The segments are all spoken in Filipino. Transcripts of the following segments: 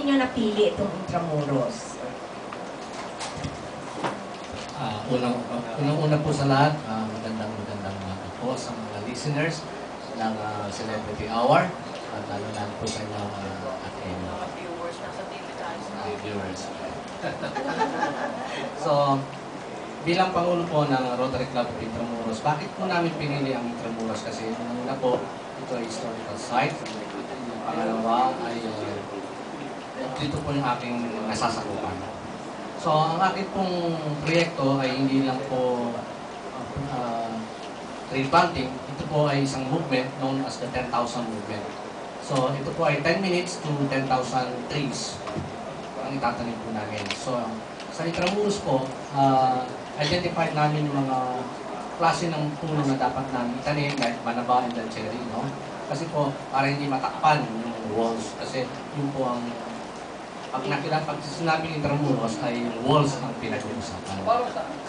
nyo napili itong Intramuros? Unang-una po sa lahat, magandang umaga po sa mga listeners ng Celebrity Hour at lalo po sa inyo ating viewers. So, bilang Pangulo po ng Rotary Club of Intramuros, bakit po namin pinili ang Intramuros? Kasi una po, ito ay historical site. Pangalawa ay dito po yung aking nasasakupan. So, ang aking pong proyekto ay hindi lang po tree planting. Ito po ay isang movement known as the 10,000 movement. So, ito po ay 10 minutes to 10,000 trees ang itatanim po namin. So, sa Intramuros po, identified namin yung mga klase ng puno na dapat namin itanim, like Manaba and Cherry, no? Kasi po, para hindi matakpan yung walls. Kasi yun po ang pag sinabing Intramuros ay yung walls ang pinag-uusapan.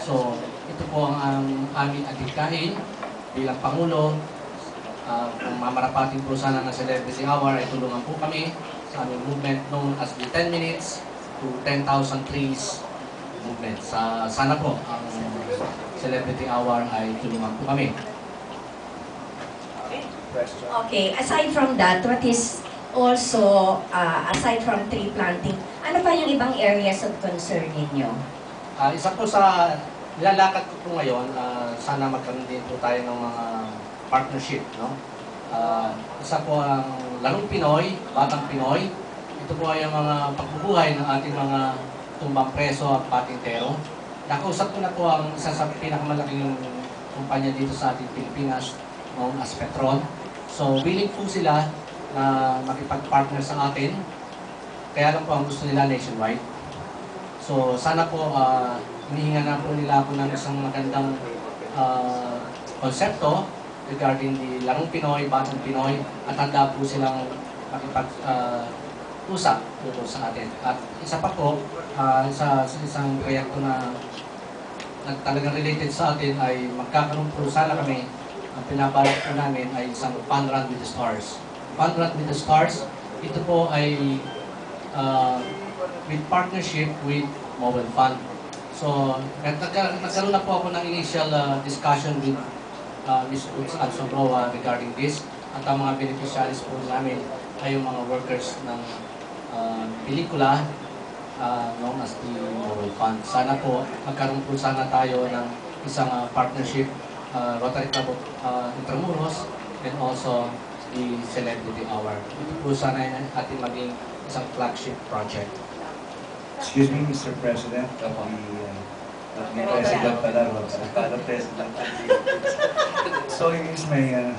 So, ito po ang aming adhikain bilang Pangulo. Kung mamarapatin po sana ng Celebrity Hour ay tulungan po kami sa aming movement known as the 10 minutes to 10,000 trees movement. Sana po ang Celebrity Hour ay tulungan po kami. Okay, aside from that, what is also, aside from tree planting, ano pa yung ibang areas of concern ninyo? Isa po sa nilalakad ko po ngayon, sana magkaroon din po tayo ng mga partnership, no? Isa po ang Larong Pinoy, Batang Pinoy. Ito po ay ang mga pagbubuhay ng ating mga tumbang preso at patintero. Nakausap ko na po ang isa sa pinakamalaking kumpanya dito sa ating Pilipinas, known as Petron. So, willing po sila na makipag-partner sa atin. Kaya lang po ang gusto nila nationwide. So, sana po hinihinga na po nila ako ng isang magandang konsepto regarding the Larong Pinoy, Batang Pinoy, at handa po silang makipag-usap dito sa atin. At isa pa po, sa isang proyekto na talagang related sa atin ay magkakaroon po sana kami, ang pinabalak po namin ay isang Fun Run with the Stars. Fun Run with the Stars, ito po ay with partnership with Mobile Fund. So, nagkaroon na po ako ng initial discussion with Ms. Uts Adsobroa regarding this. At ang mga beneficiaries po namin ay yung mga workers ng pelikula known as the Mobile Fund. Sana po, magkaroon po sana tayo ng isang partnership, Rotary Club of Intramuros, and also the Celebrity Hour. Ito po sana yung ating maging isang flagship project. Excuse me, Mr. President, the President pala, President. So, here's my